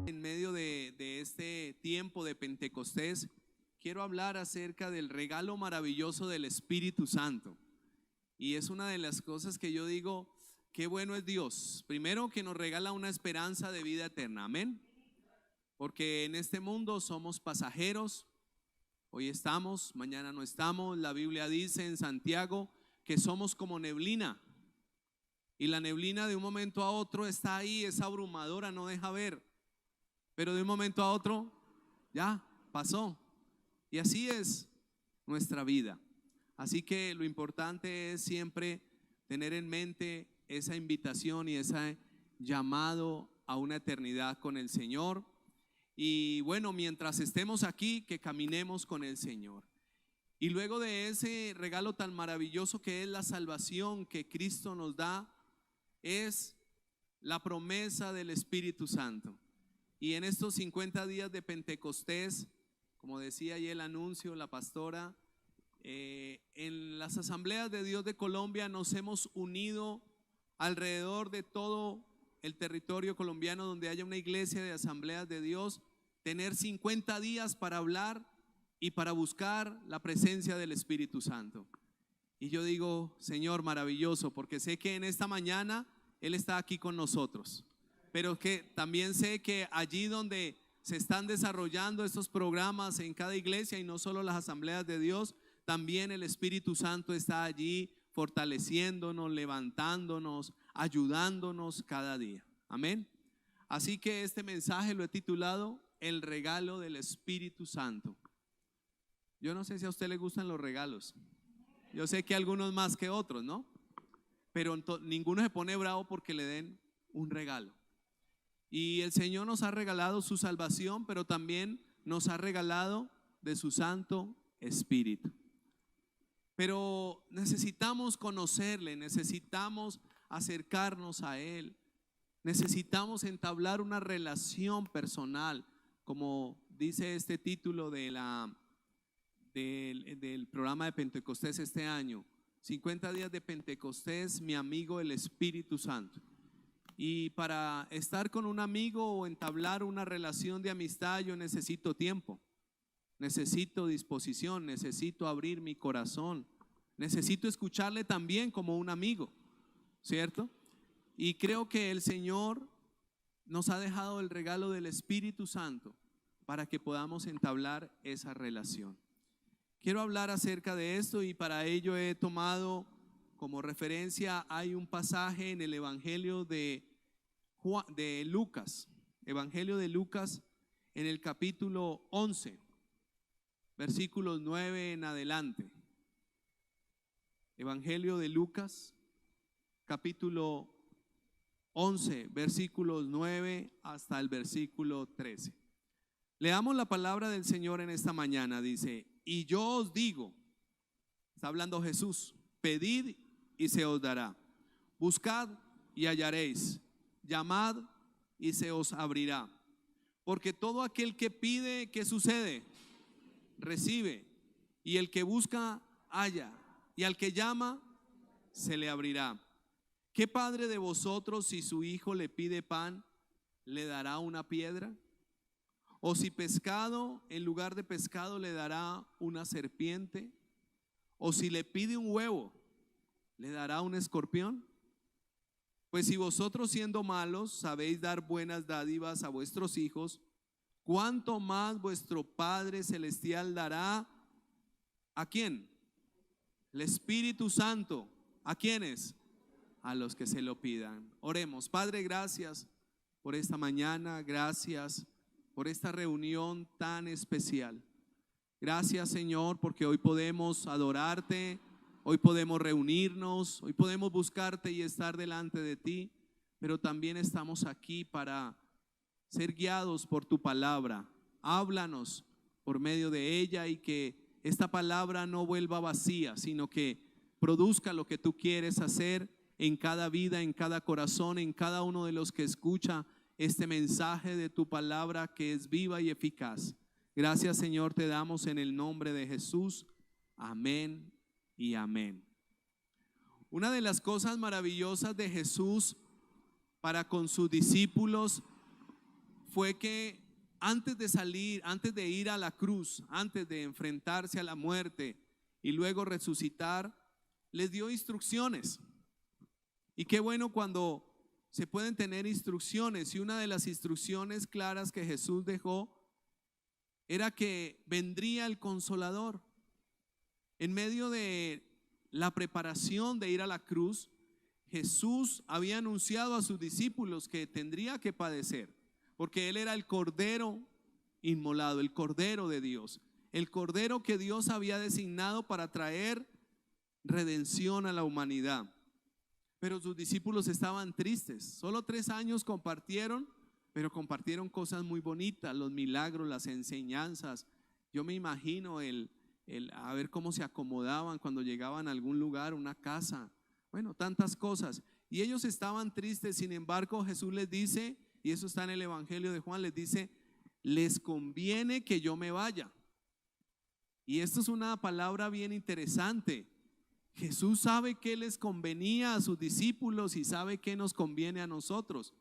En medio de este tiempo de Pentecostés, quiero hablar acerca del regalo maravilloso del Espíritu Santo. Y es una de las cosas que yo digo, qué bueno es Dios. Primero, que nos regala una esperanza de vida eterna, amén. Porque en este mundo somos pasajeros. Hoy estamos, mañana no estamos. La Biblia dice en Santiago que somos como neblina. Y la neblina de un momento a otro está ahí, es abrumadora, no deja ver. Pero de un momento a otro, ya pasó. Y así es nuestra vida. Así que lo importante es siempre tener en mente esa invitación y ese llamado a una eternidad con el Señor. Y bueno, mientras estemos aquí, que caminemos con el Señor. Y luego de ese regalo tan maravilloso que es la salvación que Cristo nos da, es la promesa del Espíritu Santo. Y en estos 50 días de Pentecostés, como decía ahí el anuncio, la pastora, en las asambleas de Dios de Colombia nos hemos unido alrededor de todo el territorio colombiano donde haya una iglesia de asambleas de Dios, tener 50 días para hablar y para buscar la presencia del Espíritu Santo. Y yo digo, Señor, maravilloso, porque sé que en esta mañana Él está aquí con nosotros, pero que también sé que allí donde se están desarrollando estos programas en cada iglesia y no solo las asambleas de Dios, también el Espíritu Santo está allí fortaleciéndonos, levantándonos, ayudándonos cada día. Amén. Así que este mensaje lo he titulado El regalo del Espíritu Santo. Yo no sé si a usted le gustan los regalos. Yo sé que algunos más que otros, ¿no? Pero ninguno se pone bravo porque le den un regalo. Y el Señor nos ha regalado su salvación, pero también nos ha regalado de su Santo Espíritu. Pero necesitamos conocerle, necesitamos acercarnos a Él, necesitamos entablar una relación personal, como dice este título del programa de Pentecostés este año. 50 días de Pentecostés, mi amigo el Espíritu Santo. Y para estar con un amigo o entablar una relación de amistad, yo necesito tiempo, necesito disposición, necesito abrir mi corazón, necesito escucharle también como un amigo, ¿cierto? Y creo que el Señor nos ha dejado el regalo del Espíritu Santo para que podamos entablar esa relación. Quiero hablar acerca de esto y para ello he tomado como referencia, hay un pasaje en el Evangelio de Lucas, Evangelio de Lucas en el capítulo 11, versículos 9 en adelante. Evangelio de Lucas, capítulo 11, versículos 9 hasta el versículo 13. Leamos la palabra del Señor en esta mañana. Dice: y yo os digo, está hablando Jesús, pedid y se os dará, buscad y hallaréis, llamad y se os abrirá. Porque todo aquel que pide, ¿qué sucede? Recibe, y el que busca, halla, y al que llama, se le abrirá. ¿Qué padre de vosotros, si su hijo le pide pan, le dará una piedra? ¿O si pescado, en lugar de pescado, le dará una serpiente? ¿O si le pide un huevo, le dará un escorpión? Pues si vosotros, siendo malos, sabéis dar buenas dádivas a vuestros hijos, ¿cuánto más vuestro Padre Celestial dará? ¿A quién? El Espíritu Santo. ¿A quiénes? A los que se lo pidan. Oremos. Padre, gracias por esta mañana, gracias por esta reunión tan especial. Gracias, Señor, porque hoy podemos adorarte, hoy podemos reunirnos, hoy podemos buscarte y estar delante de ti, pero también estamos aquí para ser guiados por tu palabra. Háblanos por medio de ella y que esta palabra no vuelva vacía, sino que produzca lo que tú quieres hacer en cada vida, en cada corazón, en cada uno de los que escucha este mensaje de tu palabra que es viva y eficaz. Gracias, Señor, te damos en el nombre de Jesús. Amén y amén. Una de las cosas maravillosas de Jesús para con sus discípulos fue que antes de salir, antes de ir a la cruz, antes de enfrentarse a la muerte y luego resucitar, les dio instrucciones. Y qué bueno cuando se pueden tener instrucciones. Y una de las instrucciones claras que Jesús dejó era que vendría el Consolador. En medio de la preparación de ir a la cruz, Jesús había anunciado a sus discípulos que tendría que padecer, porque Él era el Cordero inmolado, el Cordero de Dios, el Cordero que Dios había designado para traer redención a la humanidad. Pero sus discípulos estaban tristes. Solo 3 años compartieron, pero compartieron cosas muy bonitas, los milagros, las enseñanzas. Yo me imagino a ver cómo se acomodaban cuando llegaban a algún lugar, una casa, bueno, tantas cosas. Y ellos estaban tristes. Sin embargo, Jesús les dice, y eso está en el Evangelio de Juan, les dice: les conviene que yo me vaya. Y esto es una palabra bien interesante. Jesús sabe qué les convenía a sus discípulos y sabe qué nos conviene a nosotros.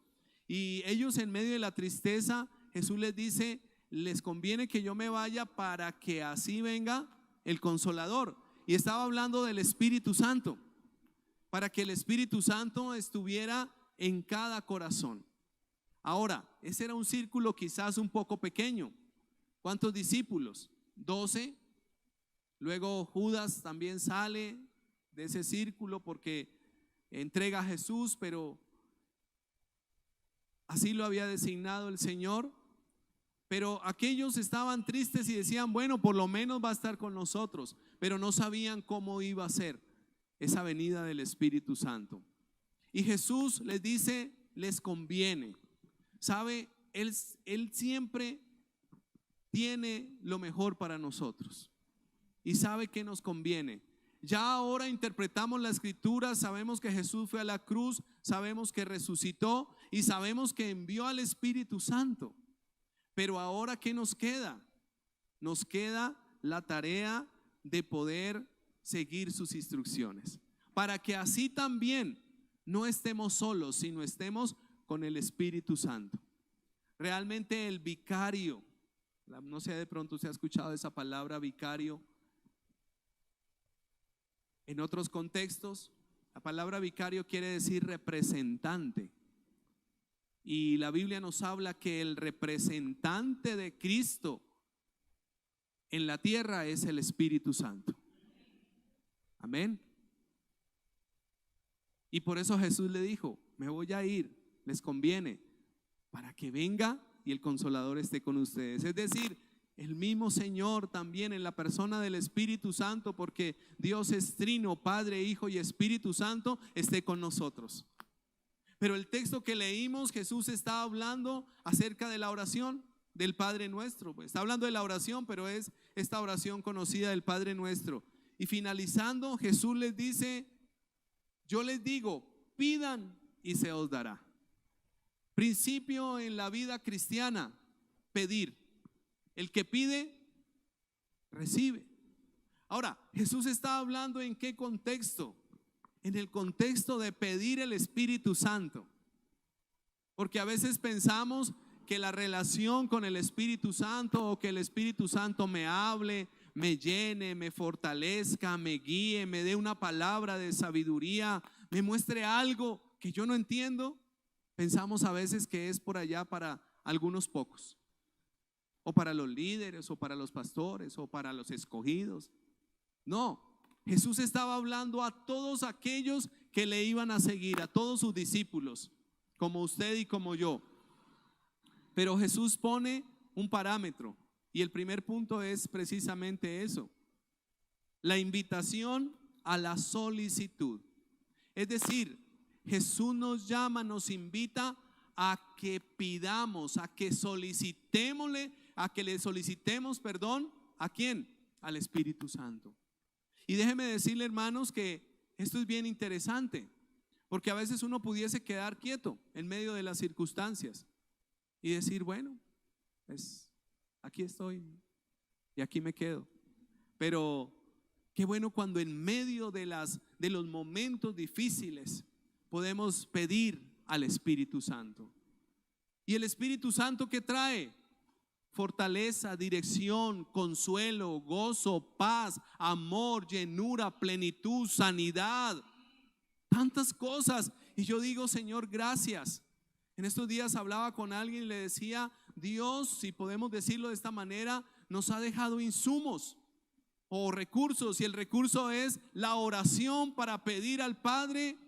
Y ellos, en medio de la tristeza, Jesús les dice: les conviene que yo me vaya para que así venga el Consolador. Y estaba hablando del Espíritu Santo, para que el Espíritu Santo estuviera en cada corazón. Ahora, ese era un círculo quizás un poco pequeño. ¿Cuántos discípulos? 12. Luego Judas también sale de ese círculo porque entrega a Jesús, pero así lo había designado el Señor. Pero aquellos estaban tristes y decían: bueno, por lo menos va a estar con nosotros, pero no sabían cómo iba a ser esa venida del Espíritu Santo. Y Jesús les dice: les conviene. ¿Sabe? Él siempre tiene lo mejor para nosotros y sabe que nos conviene. Ya ahora interpretamos la Escritura, sabemos que Jesús fue a la cruz, sabemos que resucitó y sabemos que envió al Espíritu Santo. Pero ahora, ¿qué nos queda? Nos queda la tarea de poder seguir sus instrucciones, para que así también no estemos solos, sino estemos con el Espíritu Santo. Realmente el vicario, no sé, de pronto se ha escuchado esa palabra vicario en otros contextos. La palabra vicario quiere decir representante. Y la Biblia nos habla que el representante de Cristo en la tierra es el Espíritu Santo. Amén. Y por eso Jesús le dijo: me voy a ir, les conviene, para que venga y el Consolador esté con ustedes. Es decir, el mismo Señor también en la persona del Espíritu Santo, porque Dios es trino, Padre, Hijo y Espíritu Santo, esté con nosotros. Pero el texto que leímos, Jesús está hablando acerca de la oración del Padre Nuestro. Está hablando de la oración, pero es esta oración conocida del Padre Nuestro. Y finalizando, Jesús les dice: yo les digo, pidan y se os dará. Principio en la vida cristiana: pedir. El que pide, recibe. Ahora, Jesús está hablando ¿en qué contexto? En el contexto de pedir el Espíritu Santo. Porque a veces pensamos que la relación con el Espíritu Santo, o que el Espíritu Santo me hable, me llene, me fortalezca, me guíe, me dé una palabra de sabiduría, me muestre algo que yo no entiendo, pensamos a veces que es por allá para algunos pocos, o para los líderes, o para los pastores, o para los escogidos. No, Jesús estaba hablando a todos aquellos que le iban a seguir, a todos sus discípulos, como usted y como yo. Pero Jesús pone un parámetro, y el primer punto es precisamente eso: la invitación a la solicitud. Es decir, Jesús nos llama, nos invita a que pidamos, a que solicitémosle, a que le solicitemos perdón. ¿A quién? Al Espíritu Santo. Y déjeme decirle, hermanos, que esto es bien interesante, porque a veces uno pudiese quedar quieto en medio de las circunstancias y decir: bueno, pues aquí estoy y aquí me quedo. Pero qué bueno cuando en medio de los momentos difíciles podemos pedir al Espíritu Santo. ¿Y el Espíritu Santo qué trae? Fortaleza, dirección, consuelo, gozo, paz, amor, llenura, plenitud, sanidad. Tantas cosas. Y yo digo, Señor, gracias. En estos días hablaba con alguien y le decía, Dios, si podemos decirlo de esta manera, nos ha dejado insumos o recursos, y el recurso es la oración para pedir al Padre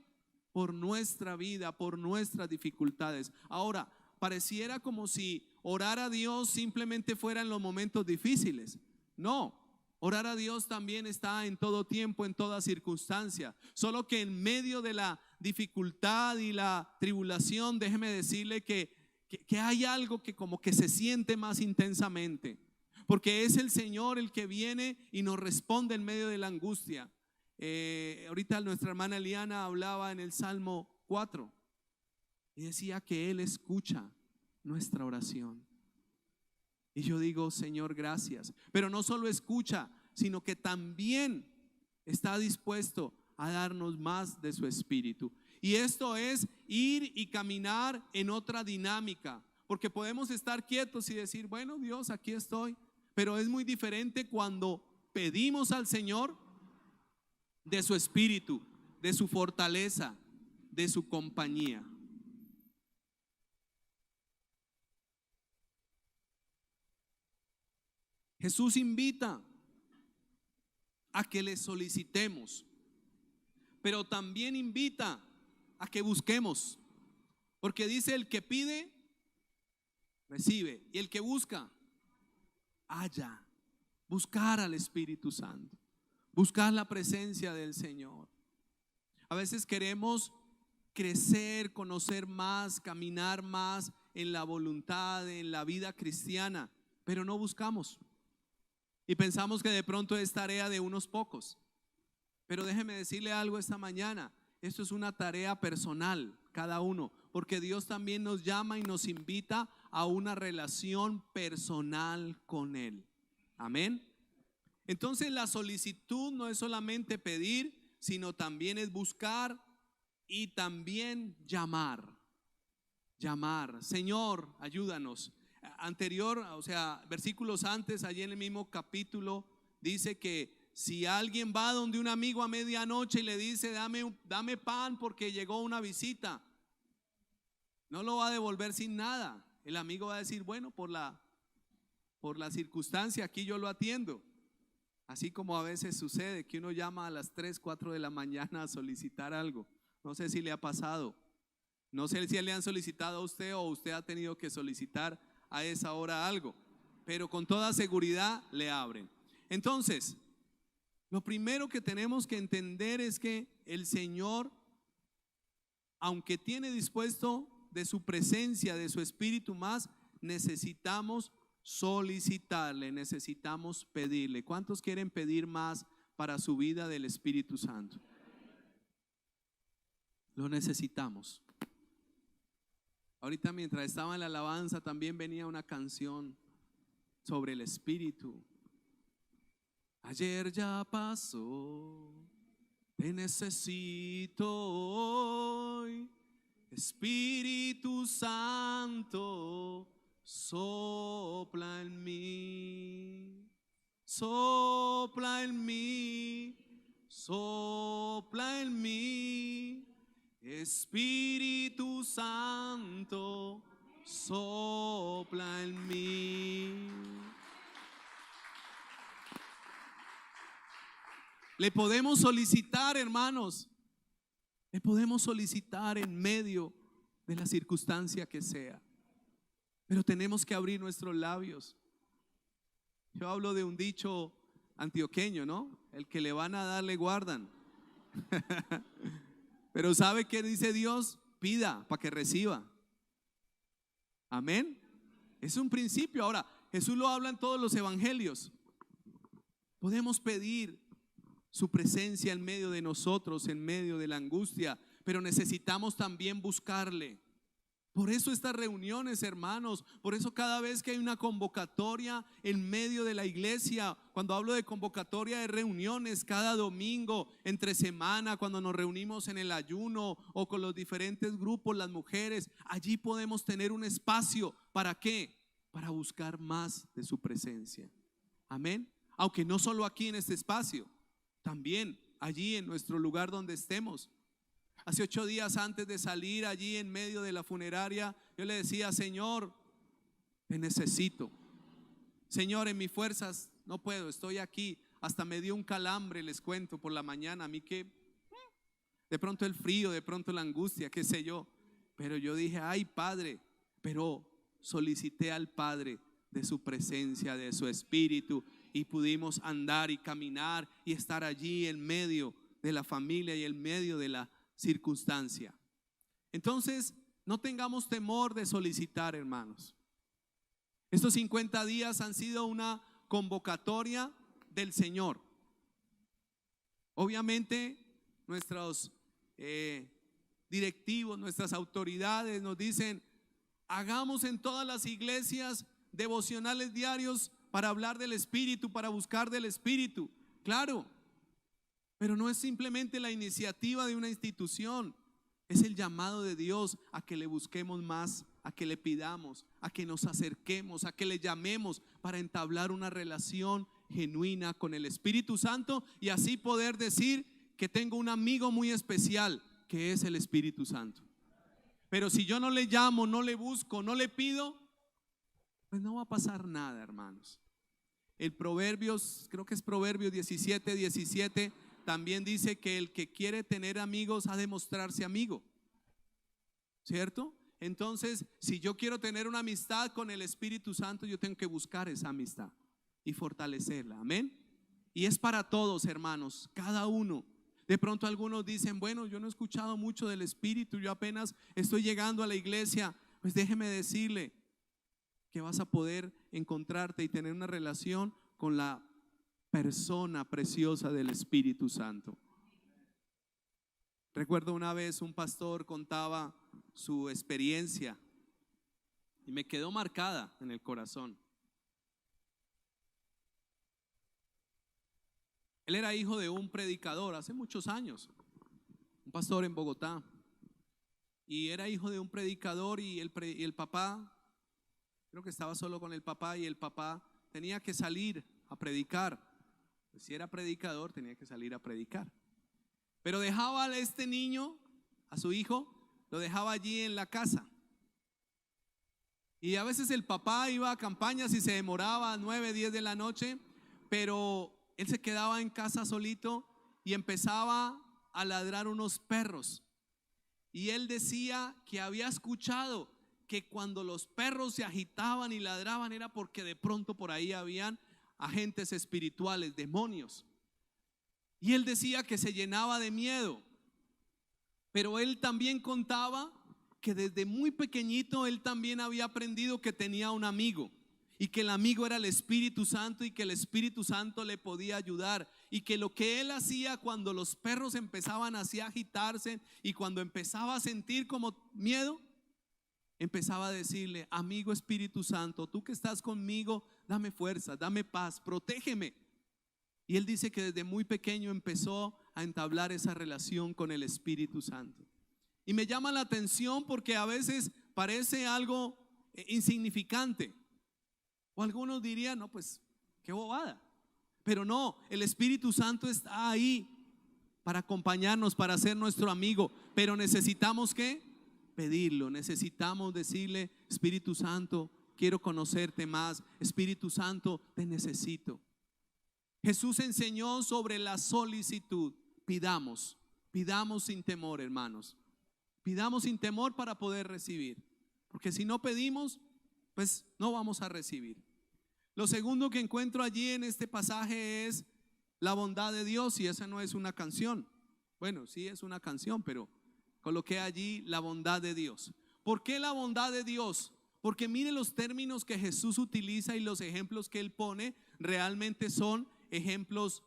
por nuestra vida, por nuestras dificultades. Ahora, pareciera como si orar a Dios simplemente fuera en los momentos difíciles. No, orar a Dios también está en todo tiempo, en toda circunstancia. Solo que en medio de la dificultad y la tribulación, déjeme decirle que hay algo que como que se siente más intensamente, porque es el Señor el que viene y nos responde en medio de la angustia. Ahorita nuestra hermana Eliana hablaba en el Salmo 4 y decía que Él escucha nuestra oración. Y yo digo, Señor, gracias. Pero no solo escucha, sino que también está dispuesto a darnos más de su Espíritu. Y esto es ir y caminar en otra dinámica, porque podemos estar quietos y decir, bueno, Dios, aquí estoy. Pero es muy diferente cuando pedimos al Señor de su Espíritu, de su fortaleza, de su compañía. Jesús invita a que le solicitemos, pero también invita a que busquemos, porque dice, el que pide, recibe, y el que busca, halla. Buscar al Espíritu Santo, buscar la presencia del Señor. A veces queremos crecer, conocer más, caminar más en la voluntad, en la vida cristiana, pero no buscamos. Y pensamos que de pronto es tarea de unos pocos. Pero déjeme decirle algo esta mañana. Esto es una tarea personal, cada uno, porque Dios también nos llama y nos invita a una relación personal con Él. Amén. Entonces la solicitud no es solamente pedir, sino también es buscar y también llamar. Llamar, Señor, ayúdanos. Anterior, o sea, versículos antes, allí en el mismo capítulo, dice que si alguien va donde un amigo a medianoche y le dice, dame pan porque llegó una visita, no lo va a devolver sin nada. El amigo va a decir, bueno, por la circunstancia aquí yo lo atiendo. Así como a veces sucede que uno llama a las 3, 4 de la mañana a solicitar algo. No sé si le ha pasado. No sé si le han solicitado a usted o usted ha tenido que solicitar a esa hora algo, pero con toda seguridad le abren. Entonces, lo primero que tenemos que entender es que el Señor, aunque tiene dispuesto de su presencia, de su Espíritu más, necesitamos solicitarle, necesitamos pedirle. ¿Cuántos quieren pedir más para su vida del Espíritu Santo? Lo necesitamos. Ahorita mientras estaba en la alabanza también venía una canción sobre el Espíritu. Ayer ya pasó, te necesito hoy, Espíritu Santo, sopla en mí, sopla en mí, sopla en mí, Espíritu Santo, sopla en mí. Le podemos solicitar, hermanos, le podemos solicitar en medio de la circunstancia que sea, pero tenemos que abrir nuestros labios. Yo hablo de un dicho antioqueño, ¿no? El que le van a dar le guardan. Pero ¿sabe qué dice Dios? Pida para que reciba. Amén. Es un principio. Ahora, Jesús lo habla en todos los evangelios. Podemos pedir su presencia en medio de nosotros, en medio de la angustia, pero necesitamos también buscarle. Por eso estas reuniones, hermanos, por eso cada vez que hay una convocatoria en medio de la iglesia, cuando hablo de convocatoria de reuniones, cada domingo, entre semana, cuando nos reunimos en el ayuno o con los diferentes grupos, las mujeres, allí podemos tener un espacio. ¿Para qué? Para buscar más de su presencia. Amén. Aunque no solo aquí en este espacio, también allí en nuestro lugar donde estemos. Hace 8 días antes de salir allí en medio de la funeraria, yo le decía: Señor, te necesito. Señor, en mis fuerzas no puedo, estoy aquí. Hasta me dio un calambre, les cuento, por la mañana. A mí que de pronto el frío, de pronto la angustia, qué sé yo. Pero yo dije: ay, Padre. Pero solicité al Padre de su presencia, de su espíritu, y pudimos andar y caminar y estar allí en medio de la familia y en medio de la circunstancia. Entonces, no tengamos temor de solicitar, hermanos. Estos 50 días han sido una convocatoria del Señor. Obviamente, nuestros directivos, nuestras autoridades nos dicen: hagamos en todas las iglesias devocionales diarios para hablar del Espíritu, para buscar del Espíritu. Claro, pero no es simplemente la iniciativa de una institución, es el llamado de Dios a que le busquemos más, a que le pidamos, a que nos acerquemos, a que le llamemos para entablar una relación genuina con el Espíritu Santo y así poder decir que tengo un amigo muy especial que es el Espíritu Santo. Pero si yo no le llamo, no le busco, no le pido, pues no va a pasar nada, hermanos. El Proverbios, creo que es Proverbios 17:17, también dice que el que quiere tener amigos ha de mostrarse amigo, ¿cierto? Entonces, si yo quiero tener una amistad con el Espíritu Santo, yo tengo que buscar esa amistad y fortalecerla, amén. Y es para todos, hermanos, cada uno. De pronto algunos dicen: bueno, yo no he escuchado mucho del Espíritu, yo apenas estoy llegando a la iglesia. Pues déjeme decirle que vas a poder encontrarte y tener una relación con la persona preciosa del Espíritu Santo. Recuerdo una vez un pastor contaba su experiencia y me quedó marcada en el corazón. Él era hijo de un predicador hace muchos años, un pastor en Bogotá, y era hijo de un predicador y el papá, creo que estaba solo con el papá, y el papá tenía que salir a predicar. Pues si era predicador, tenía que salir a predicar. Pero dejaba a este niño, a su hijo, lo dejaba allí en la casa. Y a veces el papá iba a campañas y se demoraba a 9, 10 de la noche, pero él se quedaba en casa solito y empezaba a ladrar unos perros. Y él decía que había escuchado que cuando los perros se agitaban y ladraban era porque de pronto por ahí habían agentes espirituales, demonios. Y él decía que se llenaba de miedo. Pero él también contaba que desde muy pequeñito él también había aprendido que tenía un amigo y que el amigo era el Espíritu Santo y que el Espíritu Santo le podía ayudar, y que lo que él hacía cuando los perros empezaban así a agitarse y cuando empezaba a sentir como miedo, empezaba a decirle: amigo Espíritu Santo, tú que estás conmigo, dame fuerza, dame paz, protégeme. Y él dice que desde muy pequeño empezó a entablar esa relación con el Espíritu Santo. Y me llama la atención porque a veces parece algo insignificante, o algunos dirían: no, pues qué bobada. Pero no, el Espíritu Santo está ahí para acompañarnos, para ser nuestro amigo. Pero necesitamos ¿qué? Pedirlo, necesitamos decirle: Espíritu Santo, quiero conocerte más. Espíritu Santo, te necesito. Jesús enseñó sobre la solicitud. Pidamos sin temor, hermanos. Pidamos sin temor para poder recibir, porque si no pedimos, pues no vamos a recibir. Lo segundo que encuentro allí en este pasaje es la bondad de Dios, y esa no es una canción. Bueno, sí es una canción, pero coloqué allí la bondad de Dios. ¿Por qué la bondad de Dios? Porque mire los términos que Jesús utiliza y los ejemplos que Él pone realmente son ejemplos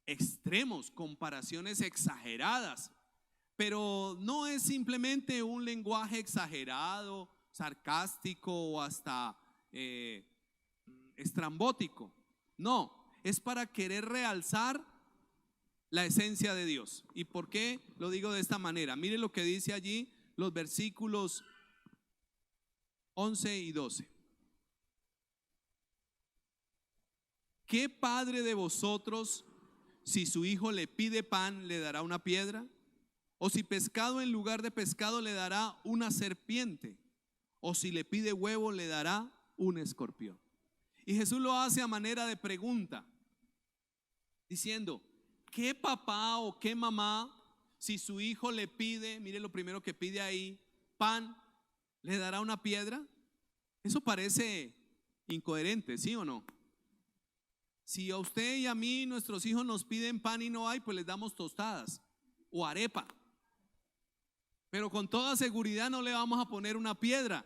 extremos, comparaciones exageradas. pero no es simplemente un lenguaje exagerado, sarcástico o hasta estrambótico. No, es para querer realzar la esencia de Dios. ¿Y por qué lo digo de esta manera? Mire lo que dice allí los versículos 11 y 12. ¿Qué padre de vosotros, si su hijo le pide pan, le dará una piedra? ¿O si pescado en lugar de pescado le dará una serpiente? ¿O si le pide huevo le dará un escorpión? Y Jesús lo hace a manera de pregunta, diciendo, ¿qué papá o qué mamá, si su hijo le pide, mire lo primero que pide ahí, pan, le dará una piedra? Eso parece incoherente, ¿sí o no? Si a usted y a mí, nuestros hijos nos piden pan y no hay, pues les damos tostadas o arepa. Pero con toda seguridad no le vamos a poner una piedra.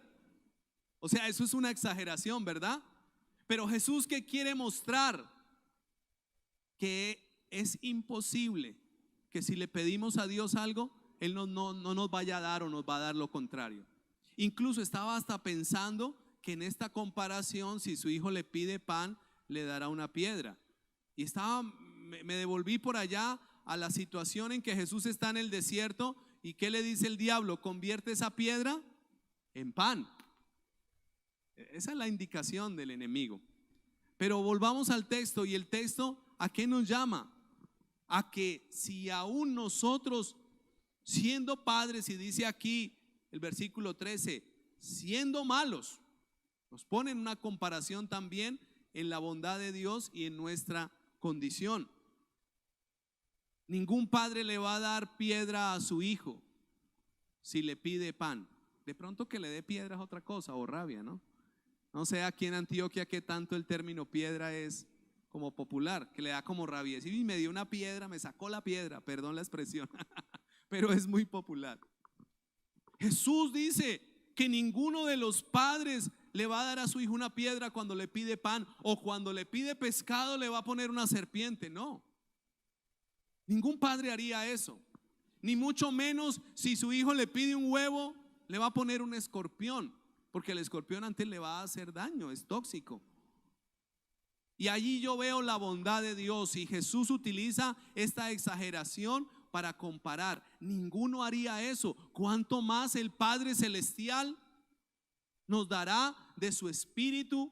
O sea, eso es una exageración, ¿verdad? Pero Jesús, ¿qué quiere mostrar? Que es imposible que si le pedimos a Dios algo, Él no nos vaya a dar o nos va a dar lo contrario. Incluso estaba hasta pensando que en esta comparación, si su hijo le pide pan, le dará una piedra. Y me devolví por allá a la situación en que Jesús está en el desierto. ¿Y qué le dice el diablo? Convierte esa piedra en pan. Esa es la indicación del enemigo. Pero volvamos al texto. Y el texto, ¿a qué nos llama? A que si aún nosotros, siendo padres, y dice aquí el versículo 13, siendo malos, nos pone en una comparación también en la bondad de Dios y en nuestra condición. Ningún padre le va a dar piedra a su hijo si le pide pan. De pronto que le dé piedra es otra cosa, o rabia, ¿no? No sé aquí en Antioquia que tanto el término piedra es como popular, que le da como rabia. Y me dio una piedra, me sacó la piedra, perdón la expresión, pero es muy popular. Jesús dice que ninguno de los padres le va a dar a su hijo una piedra cuando le pide pan, o cuando le pide pescado le va a poner una serpiente. No, ningún padre haría eso. Ni mucho menos si su hijo le pide un huevo, le va a poner un escorpión, porque el escorpión antes le va a hacer daño, es tóxico. Y allí yo veo la bondad de Dios, y Jesús utiliza esta exageración para comparar. Ninguno haría eso. ¿Cuánto más el Padre Celestial nos dará de su Espíritu?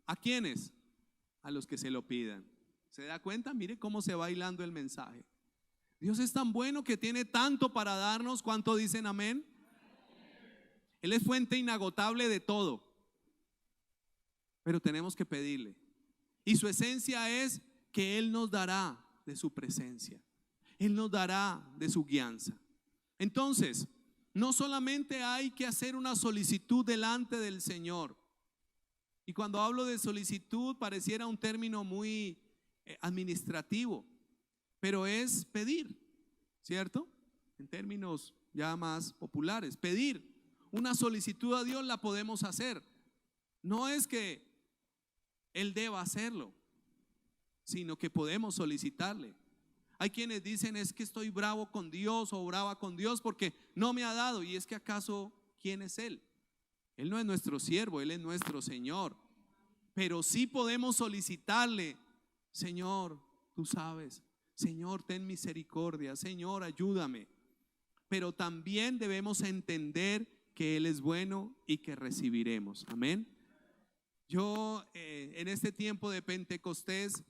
¿A quiénes? A los que se lo pidan. ¿Se da cuenta? Mire cómo se va hilando el mensaje. Dios es tan bueno que tiene tanto para darnos. ¿Cuánto dicen amén? Él es fuente inagotable de todo, pero tenemos que pedirle. Y su esencia es que Él nos dará de su presencia, Él nos dará de su guianza. Entonces, no solamente hay que hacer una solicitud delante del Señor. Y cuando hablo de solicitud pareciera un término muy administrativo, pero es pedir, ¿cierto? En términos ya más populares, pedir. Una solicitud a Dios la podemos hacer. No es que Él deba hacerlo, sino que podemos solicitarle. Hay quienes dicen, es que estoy bravo con Dios o brava con Dios porque no me ha dado. Y es que acaso, ¿quién es Él? Él no es nuestro siervo, Él es nuestro Señor. Pero sí podemos solicitarle, Señor, tú sabes, Señor, ten misericordia, Señor, ayúdame. Pero también debemos entender que Él es bueno y que recibiremos. Amén. Yo en este tiempo de Pentecostés,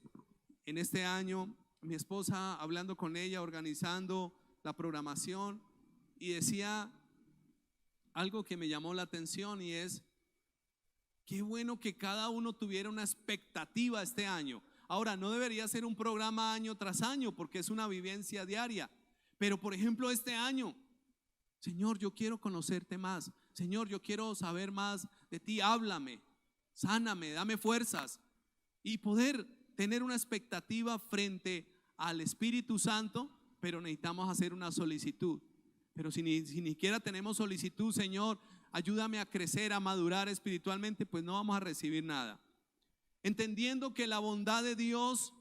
en este año, mi esposa hablando con ella, organizando la programación, y decía algo que me llamó la atención, y es qué bueno que cada uno tuviera una expectativa este año. Ahora, no debería ser un programa año tras año porque es una vivencia diaria, pero por ejemplo este año, Señor, yo quiero conocerte más, Señor, yo quiero saber más de ti, háblame, sáname, dame fuerzas, y poder tener una expectativa frente al Espíritu Santo. Pero necesitamos hacer una solicitud. Pero si ni siquiera tenemos solicitud, Señor, ayúdame a crecer, a madurar espiritualmente, pues no vamos a recibir nada. Entendiendo que la bondad de Dios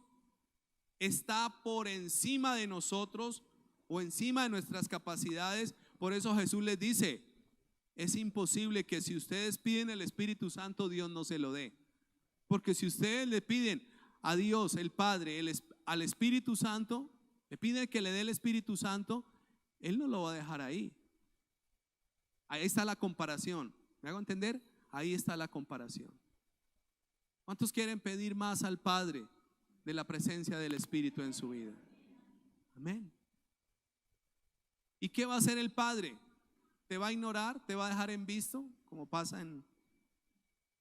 está por encima de nosotros, o encima de nuestras capacidades. Por eso Jesús les dice, es imposible que si ustedes piden el Espíritu Santo, Dios no se lo dé. Porque si ustedes le piden a Dios, el Padre, al Espíritu Santo, le piden que le dé el Espíritu Santo, Él no lo va a dejar ahí. Ahí está la comparación. ¿Me hago entender? Ahí está la comparación. ¿Cuántos quieren pedir más al Padre de la presencia del Espíritu en su vida? Amén. ¿Y qué va a hacer el Padre? ¿Te va a ignorar? ¿Te va a dejar en visto? Como pasa en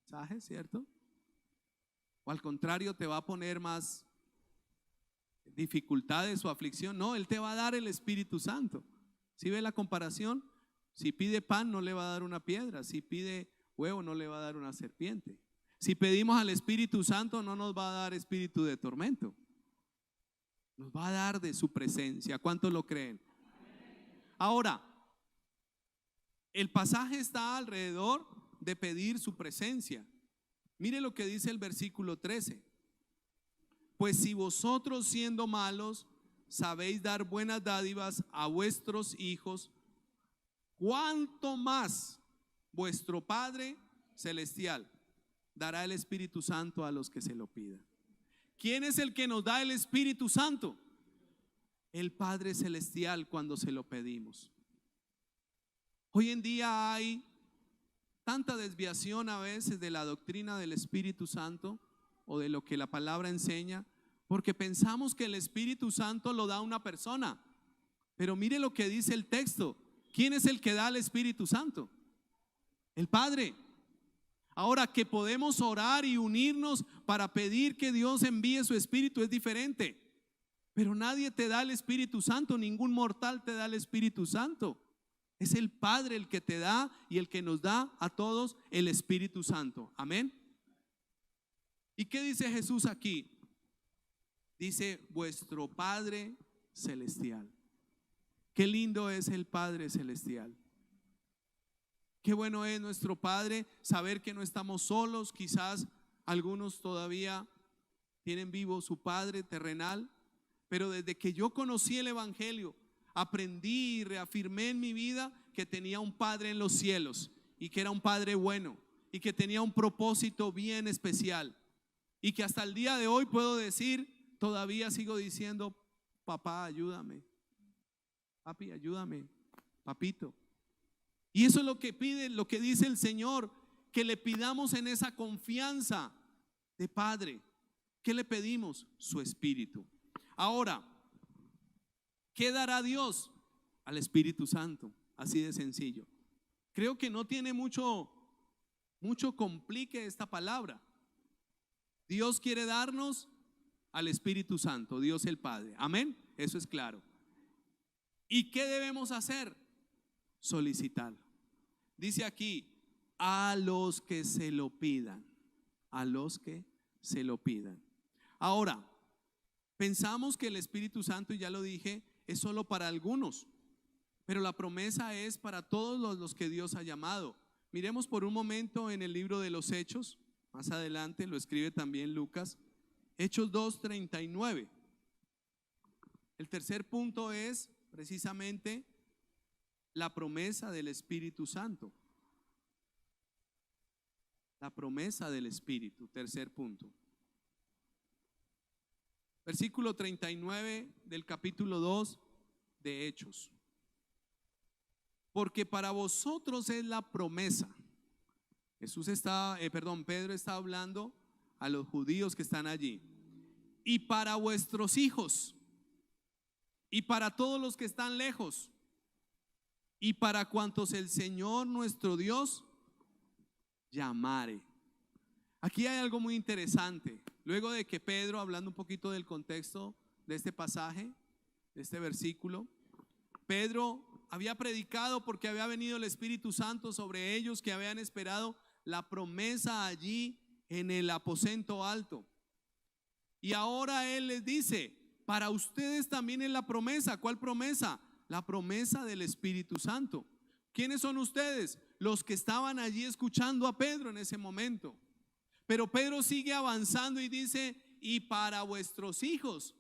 mensajes, ¿cierto? ¿O al contrario te va a poner más dificultades o aflicción? No, Él te va a dar el Espíritu Santo. ¿Sí ve la comparación? Si pide pan no le va a dar una piedra, si pide huevo no le va a dar una serpiente. Si pedimos al Espíritu Santo no nos va a dar espíritu de tormento, nos va a dar de su presencia. ¿Cuántos lo creen? Ahora, el pasaje está alrededor de pedir su presencia. Mire lo que dice el versículo 13. Pues si vosotros siendo malos sabéis dar buenas dádivas a vuestros hijos, ¿cuánto más vuestro Padre Celestial dará el Espíritu Santo a los que se lo pidan? ¿Quién es el que nos da el Espíritu Santo? El Padre Celestial cuando se lo pedimos. Hoy en día hay tanta desviación a veces de la doctrina del Espíritu Santo o de lo que la palabra enseña, porque pensamos que el Espíritu Santo lo da una persona. Pero mire lo que dice el texto. ¿Quién es el que da el Espíritu Santo? El Padre. Ahora, que podemos orar y unirnos para pedir que Dios envíe su Espíritu es diferente. Pero nadie te da el Espíritu Santo, ningún mortal te da el Espíritu Santo. Es el Padre el que te da y el que nos da a todos el Espíritu Santo. Amén. ¿Y qué dice Jesús aquí? Dice vuestro Padre Celestial. Qué lindo es el Padre Celestial. Qué bueno es nuestro Padre, saber que no estamos solos. Quizás algunos todavía tienen vivo su Padre terrenal, pero desde que yo conocí el Evangelio, aprendí y reafirmé en mi vida que tenía un Padre en los cielos y que era un Padre bueno y que tenía un propósito bien especial, y que hasta el día de hoy puedo decir, todavía sigo diciendo, papá, ayúdame, papi, ayúdame, papito. Y eso es lo que pide, lo que dice el Señor, que le pidamos en esa confianza de Padre. ¿Qué le pedimos? Su Espíritu. Ahora, ¿qué dará Dios? Al Espíritu Santo, así de sencillo. Creo que no tiene mucho complique esta palabra. Dios quiere darnos al Espíritu Santo, Dios el Padre. Amén, eso es claro. ¿Y qué debemos hacer? Solicitarlo. Dice aquí, a los que se lo pidan, a los que se lo pidan. Ahora, pensamos que el Espíritu Santo, y ya lo dije, es solo para algunos, pero la promesa es para todos los que Dios ha llamado. Miremos por un momento en el libro de los Hechos, más adelante lo escribe también Lucas, Hechos 2:39. El tercer punto es precisamente la promesa del Espíritu Santo. La promesa del Espíritu, tercer punto. Versículo 39 del capítulo 2 de Hechos. Porque para vosotros es la promesa. Pedro está hablando a los judíos que están allí. Y para vuestros hijos, y para todos los que están lejos, y para cuantos el Señor nuestro Dios llamare. Aquí hay algo muy interesante. Luego de que Pedro, hablando un poquito del contexto de este pasaje, de este versículo, Pedro había predicado porque había venido el Espíritu Santo sobre ellos, que habían esperado la promesa allí en el aposento alto. Y ahora él les dice, para ustedes también es la promesa. ¿Cuál promesa? La promesa del Espíritu Santo. ¿Quiénes son ustedes? Los que estaban allí escuchando a Pedro en ese momento. Pero Pedro sigue avanzando y dice, y para vuestros hijos.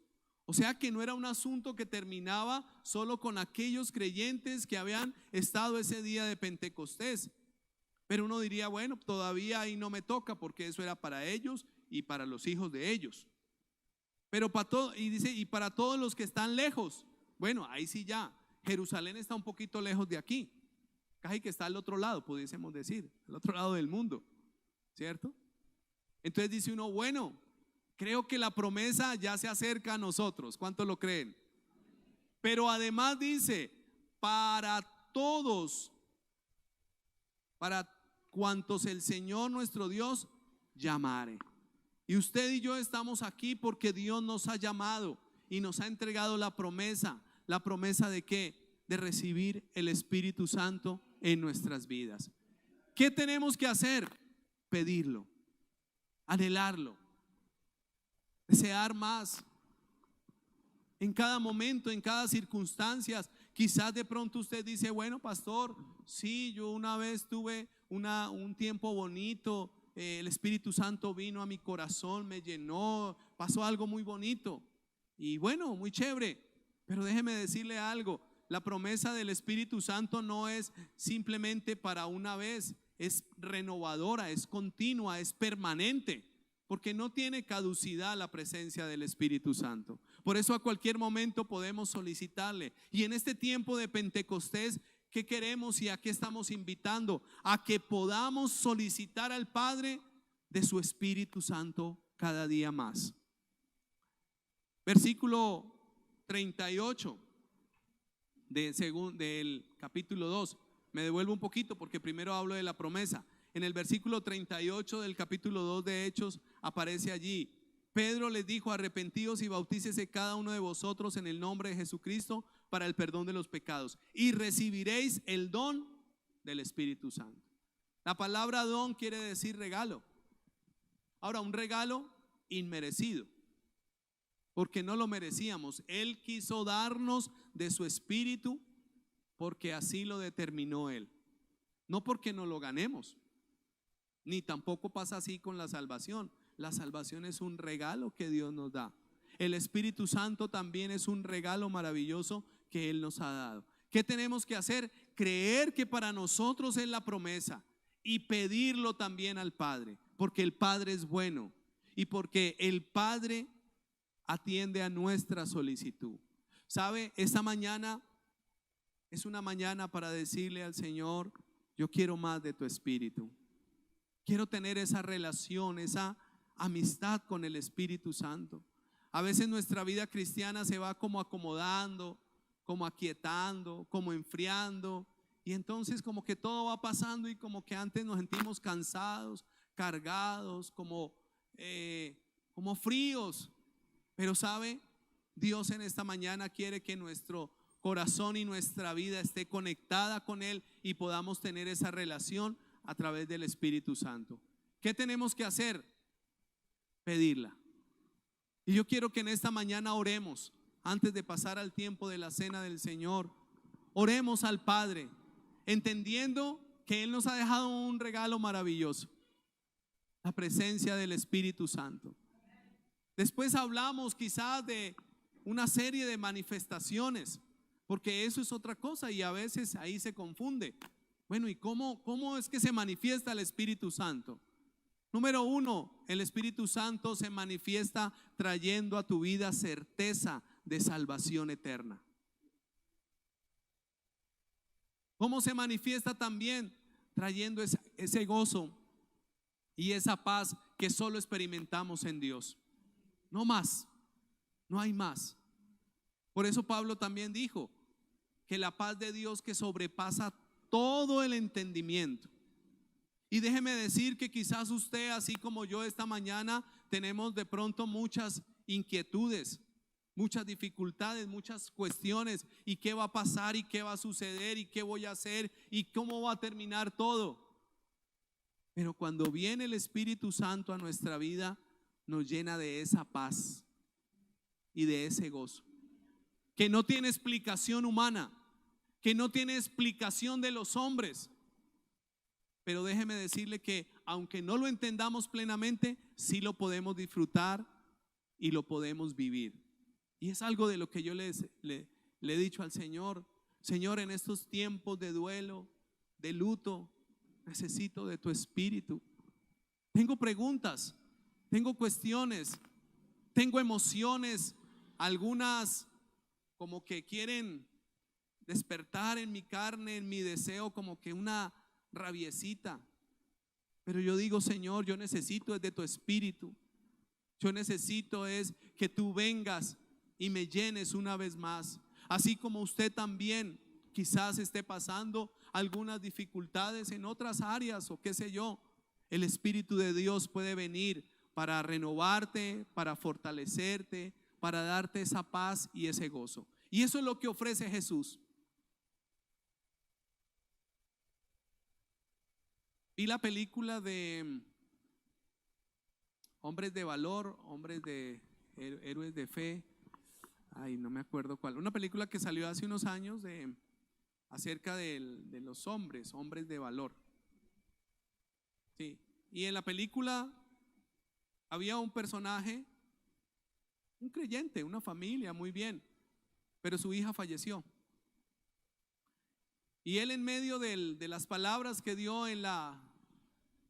O sea que no era un asunto que terminaba solo con aquellos creyentes que habían estado ese día de Pentecostés. Pero uno diría, bueno, todavía ahí no me toca porque eso era para ellos y para los hijos de ellos. Pero para todo, y dice, y para todos los que están lejos. Bueno, ahí sí ya. Jerusalén está un poquito lejos de aquí. Casi que está al otro lado, pudiésemos decir, al otro lado del mundo, ¿cierto? Entonces dice uno, bueno, creo que la promesa ya se acerca a nosotros. ¿Cuántos lo creen? Pero además dice, para todos, para cuantos el Señor nuestro Dios llamare. Y usted y yo estamos aquí porque Dios nos ha llamado y nos ha entregado la promesa. ¿La promesa de qué? De recibir el Espíritu Santo en nuestras vidas. ¿Qué tenemos que hacer? Pedirlo, anhelarlo, desear más. En cada momento, en cada circunstancia. Quizás de pronto usted dice, bueno, pastor, sí, yo una vez tuve un tiempo bonito, el Espíritu Santo vino a mi corazón, me llenó, pasó algo muy bonito. Y bueno, muy chévere. Pero déjeme decirle algo, la promesa del Espíritu Santo no es simplemente para una vez, es renovadora, es continua, es permanente, porque no tiene caducidad la presencia del Espíritu Santo. Por eso a cualquier momento podemos solicitarle. Y en este tiempo de Pentecostés, ¿qué queremos y a qué estamos invitando? A que podamos solicitar al Padre de su Espíritu Santo cada día más. Versículo 38 del capítulo 2. Me devuelvo un poquito porque primero hablo de la promesa. En el versículo 38 del capítulo 2 de Hechos aparece allí: Pedro les dijo, arrepentíos y bautícese cada uno de vosotros en el nombre de Jesucristo para el perdón de los pecados y recibiréis el don del Espíritu Santo. La palabra don quiere decir regalo. Ahora, un regalo inmerecido, porque no lo merecíamos. Él quiso darnos de su Espíritu porque así lo determinó Él, no porque no lo ganemos, ni tampoco pasa así con la salvación. La salvación es un regalo que Dios nos da. El Espíritu Santo también es un regalo maravilloso que Él nos ha dado. ¿Qué tenemos que hacer? Creer que para nosotros es la promesa y pedirlo también al Padre, porque el Padre es bueno y porque el Padre atiende a nuestra solicitud. ¿Sabe? Esta mañana es una mañana para decirle al Señor, yo quiero más de tu Espíritu. Quiero tener esa relación, esa amistad con el Espíritu Santo. A veces nuestra vida cristiana se va como acomodando, como aquietando, como enfriando, y entonces como que todo va pasando y como que antes nos sentimos cansados, cargados, como fríos. Pero sabe, Dios en esta mañana quiere que nuestro corazón y nuestra vida esté conectada con Él y podamos tener esa relación a través del Espíritu Santo. ¿Qué tenemos que hacer? Pedirla. Y yo quiero que en esta mañana oremos, antes de pasar al tiempo de la cena del Señor. Oremos al Padre, entendiendo que Él nos ha dejado un regalo maravilloso, la presencia del Espíritu Santo. Después hablamos quizás de una serie de manifestaciones, porque eso es otra cosa y a veces ahí se confunde. Bueno, ¿y cómo es que se manifiesta el Espíritu Santo? Número uno, el Espíritu Santo se manifiesta trayendo a tu vida certeza de salvación eterna. ¿Cómo se manifiesta también? Trayendo ese gozo y esa paz que solo experimentamos en Dios. No más, no hay más. Por eso Pablo también dijo que la paz de Dios que sobrepasa todo el entendimiento. Y déjeme decir que quizás usted, así como yo esta mañana, tenemos de pronto muchas inquietudes, muchas dificultades, muchas cuestiones. ¿Y qué va a pasar? ¿Y qué va a suceder? ¿Y qué voy a hacer? ¿Y cómo va a terminar todo? Pero cuando viene el Espíritu Santo a nuestra vida, nos llena de esa paz y de ese gozo, que no tiene explicación humana, que no tiene explicación de los hombres. Pero déjeme decirle que aunque no lo entendamos plenamente, sí lo podemos disfrutar y lo podemos vivir. Y es algo de lo que yo le he dicho al Señor. Señor, en estos tiempos de duelo, de luto, necesito de tu espíritu. Tengo preguntas, tengo cuestiones, tengo emociones, algunas como que quieren despertar en mi carne, en mi deseo, como que una rabiecita. Pero yo digo, Señor, yo necesito es de tu espíritu. Yo necesito es que tú vengas y me llenes una vez más. Así como usted también quizás esté pasando algunas dificultades en otras áreas o qué sé yo, el Espíritu de Dios puede venir para renovarte, para fortalecerte, para darte esa paz y ese gozo. Y eso es lo que ofrece Jesús. Vi la película de Hombres de Valor, Hombres de Héroes de Fe. Ay, no me acuerdo cuál. Una película que salió hace unos años acerca de los hombres de valor. Sí. Y en la película había un personaje, un creyente, una familia, muy bien, pero su hija falleció. Y él, en medio de las palabras que dio en la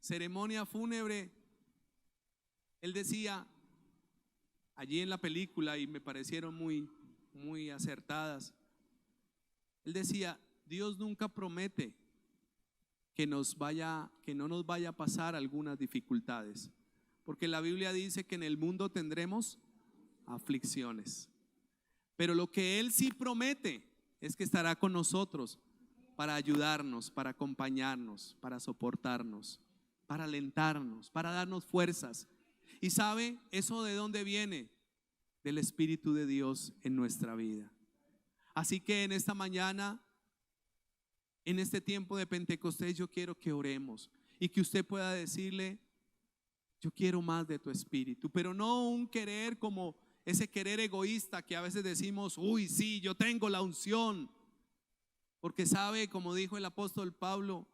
ceremonia fúnebre, él decía allí en la película, y me parecieron muy acertadas, él decía: Dios nunca promete que no nos vaya a pasar algunas dificultades, porque la Biblia dice que en el mundo tendremos aflicciones, pero lo que Él sí promete es que estará con nosotros para ayudarnos, para acompañarnos, para soportarnos, para alentarnos, para darnos fuerzas. Y sabe, ¿eso de dónde viene? Del Espíritu de Dios en nuestra vida. Así que en esta mañana, en este tiempo de Pentecostés, yo quiero que oremos y que usted pueda decirle: yo quiero más de tu Espíritu, pero no un querer como ese querer egoísta que a veces decimos: uy, sí, yo tengo la unción. Porque sabe, como dijo el apóstol Pablo,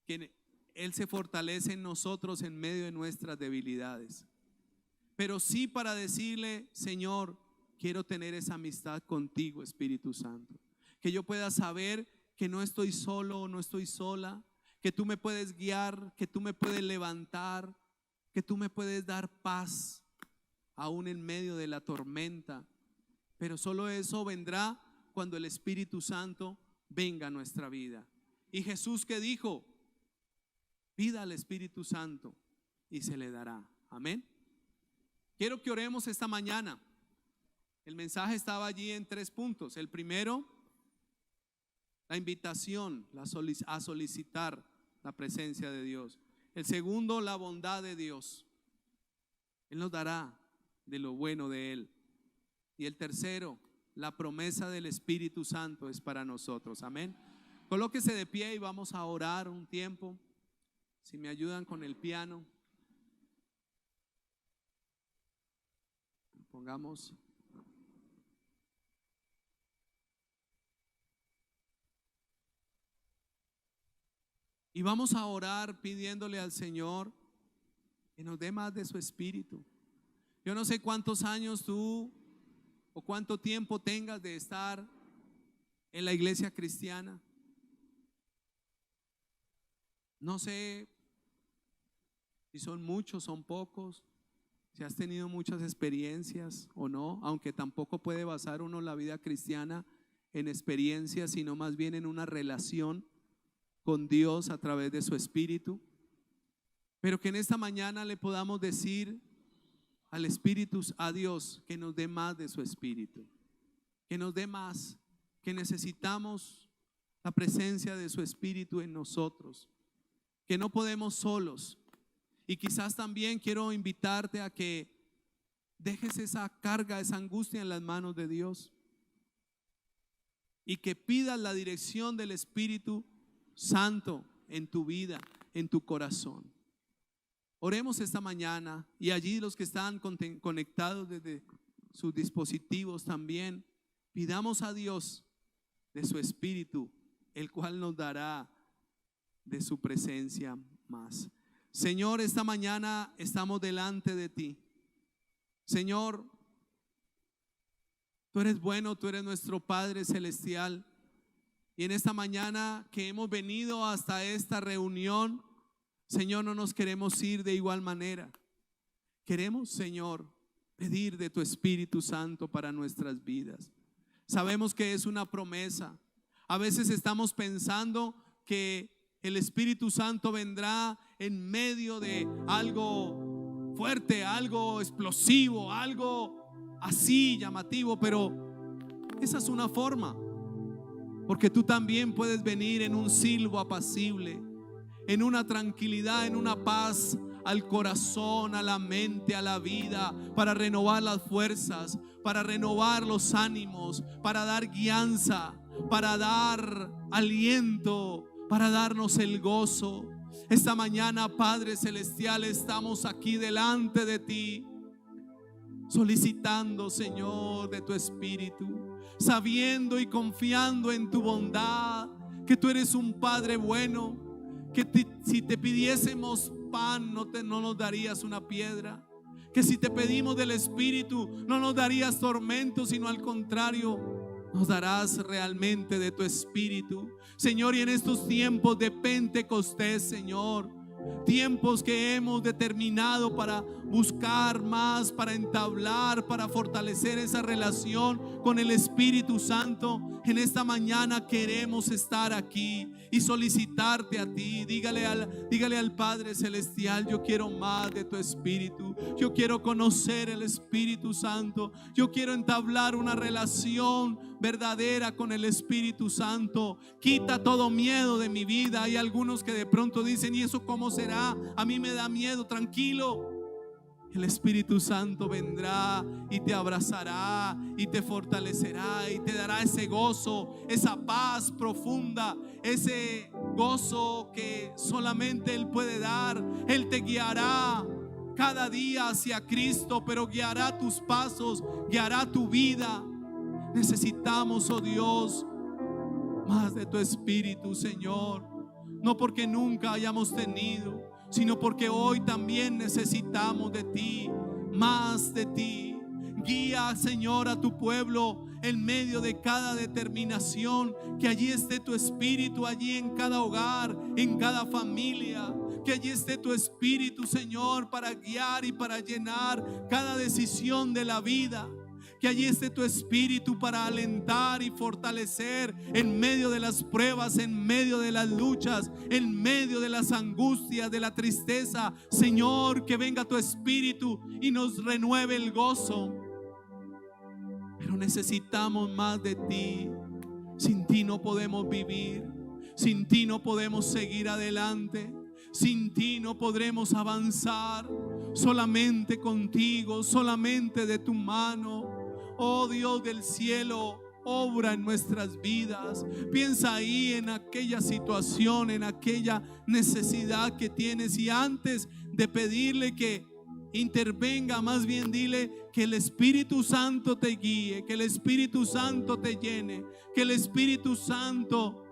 que Él se fortalece en nosotros en medio de nuestras debilidades. Pero sí para decirle: Señor, quiero tener esa amistad contigo, Espíritu Santo. Que yo pueda saber que no estoy solo o no estoy sola, que tú me puedes guiar, que tú me puedes levantar, que tú me puedes dar paz aún en medio de la tormenta. Pero solo eso vendrá cuando el Espíritu Santo venga a nuestra vida. Y Jesús, ¿qué dijo? Pida al Espíritu Santo y se le dará. Amén. Quiero que oremos esta mañana. El mensaje estaba allí en 3 puntos. El primero, la invitación a solicitar la presencia de Dios. El segundo, la bondad de Dios. Él nos dará de lo bueno de Él. Y el tercero, la promesa del Espíritu Santo es para nosotros. Amén. Colóquese de pie y vamos a orar un tiempo. Si me ayudan con el piano, pongamos. Y vamos a orar pidiéndole al Señor que nos dé más de su Espíritu. Yo no sé cuántos años tú o cuánto tiempo tengas de estar en la iglesia cristiana. No sé si son muchos, son pocos, si has tenido muchas experiencias o no, aunque tampoco puede basar uno la vida cristiana en experiencias, sino más bien en una relación con Dios a través de su Espíritu. Pero que en esta mañana le podamos decir al Espíritu, a Dios, que nos dé más de su Espíritu, que nos dé más, que necesitamos la presencia de su Espíritu en nosotros, que no podemos solos. Y quizás también quiero invitarte a que dejes esa carga, esa angustia en las manos de Dios y que pidas la dirección del Espíritu Santo en tu vida, en tu corazón. Oremos esta mañana, y allí los que están conectados desde sus dispositivos también, pidamos a Dios de su Espíritu, el cual nos dará de su presencia más. Señor, esta mañana estamos delante de ti. Señor, Tú eres bueno, tú eres nuestro Padre celestial. Y en esta mañana que hemos venido hasta esta reunión, Señor, no nos queremos ir de igual manera. Queremos, Señor, pedir de tu Espíritu Santo para nuestras vidas. Sabemos que es una promesa. A veces estamos pensando que el Espíritu Santo vendrá en medio de algo fuerte, algo explosivo, algo así llamativo, pero esa es una forma, porque tú también puedes venir en un silbo apacible, en una tranquilidad, en una paz al corazón, a la mente, a la vida, para renovar las fuerzas, para renovar los ánimos, para dar guianza, para dar aliento, para darnos el gozo. Esta mañana, Padre Celestial, estamos aquí delante de ti, solicitando, Señor, de tu Espíritu, sabiendo y confiando en tu bondad, que tú eres un Padre bueno, que si te pidiésemos pan no nos darías una piedra, que si te pedimos del Espíritu no nos darías tormento, sino al contrario, nos darás realmente de tu Espíritu, Señor. Y en estos tiempos de Pentecostés, Señor, tiempos que hemos determinado para buscar más, para entablar, para fortalecer esa relación con el Espíritu Santo, en esta mañana queremos estar aquí y solicitarte a ti. Dígale al Padre Celestial: yo quiero más de tu Espíritu, yo quiero conocer el Espíritu Santo, yo quiero entablar una relación verdadera con el Espíritu Santo. Quita todo miedo de mi vida. Hay algunos que de pronto dicen: ¿y eso cómo será? A mí me da miedo. Tranquilo, el Espíritu Santo vendrá y te abrazará y te fortalecerá y te dará ese gozo, esa paz profunda, ese gozo que solamente Él puede dar. Él te guiará cada día hacia Cristo, pero guiará tus pasos, guiará tu vida. Necesitamos, oh Dios, más de tu Espíritu, Señor. No porque nunca hayamos tenido, sino porque hoy también necesitamos de ti, más de ti. Guía, Señor, a tu pueblo en medio de cada determinación, que allí esté tu Espíritu, allí en cada hogar, en cada familia. Que allí esté tu Espíritu, Señor, para guiar y para llenar cada decisión de la vida. Que allí esté tu Espíritu para alentar y fortalecer en medio de las pruebas, en medio de las luchas, en medio de las angustias, de la tristeza. Señor, que venga tu Espíritu y nos renueve el gozo. Pero necesitamos más de ti. Sin ti no podemos vivir, sin ti no podemos seguir adelante, sin ti no podremos avanzar. Solamente contigo, solamente de tu mano. Oh Dios del cielo, obra en nuestras vidas. Piensa ahí en aquella situación, en aquella necesidad que tienes, y antes de pedirle que intervenga, más bien dile que el Espíritu Santo te guíe, que el Espíritu Santo te llene, que el Espíritu Santo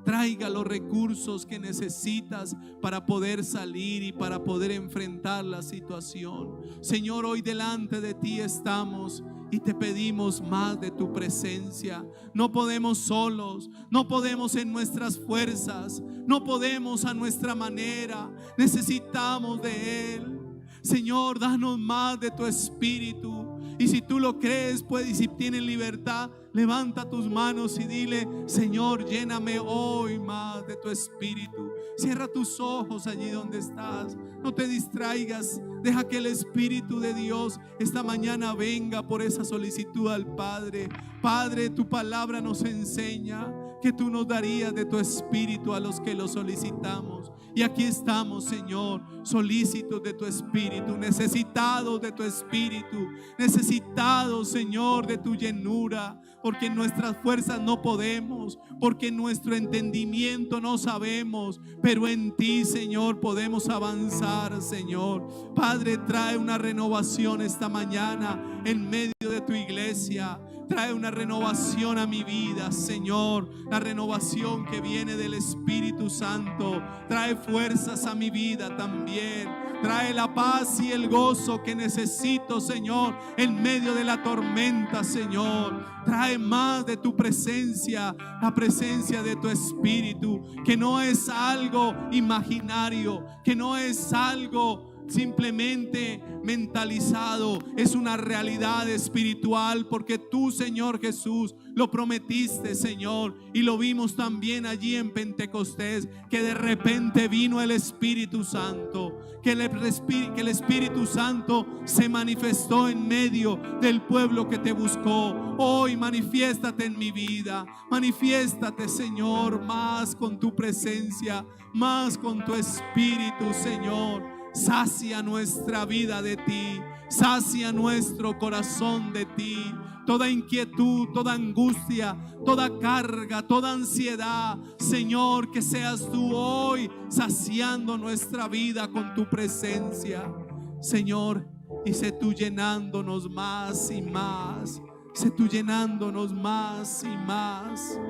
traiga los recursos que necesitas para poder salir y para poder enfrentar la situación. Señor, hoy delante de ti estamos y te pedimos más de tu presencia. No podemos solos, no podemos en nuestras fuerzas, no podemos a nuestra manera. Necesitamos de Él. Señor, danos más de tu Espíritu. Y si tú lo crees, y si tienes libertad, levanta tus manos y dile: Señor, lléname hoy más de tu Espíritu. Cierra tus ojos allí donde estás. No te distraigas. Deja que el Espíritu de Dios esta mañana venga por esa solicitud al Padre. Padre, tu palabra nos enseña que tú nos darías de tu Espíritu a los que lo solicitamos. Y aquí estamos, Señor, solícitos de tu Espíritu, necesitados de tu Espíritu, necesitados, Señor, de tu llenura, porque en nuestras fuerzas no podemos, porque en nuestro entendimiento no sabemos, pero en ti, Señor, podemos avanzar, Señor. Padre, trae una renovación esta mañana en medio de tu iglesia. Trae una renovación a mi vida, Señor. La renovación que viene del Espíritu Santo. Trae fuerzas a mi vida también. Trae la paz y el gozo que necesito, Señor, en medio de la tormenta, Señor. Trae más de tu presencia, la presencia de tu Espíritu, que no es algo imaginario, que no es algo simplemente mentalizado, es una realidad espiritual, porque tú, Señor Jesús, lo prometiste, Señor, y lo vimos también allí en Pentecostés, que de repente vino el Espíritu Santo, que el Espíritu Santo se manifestó en medio del pueblo que te buscó. Hoy manifiéstate en mi vida, manifiéstate, Señor, más con tu presencia, más con tu Espíritu, Señor. Sacia nuestra vida de ti, sacia nuestro corazón de ti. Toda inquietud, toda angustia, toda carga, toda ansiedad, Señor, que seas tú hoy saciando nuestra vida con tu presencia, Señor. Y sé tú llenándonos más y más, sé tú llenándonos más y más.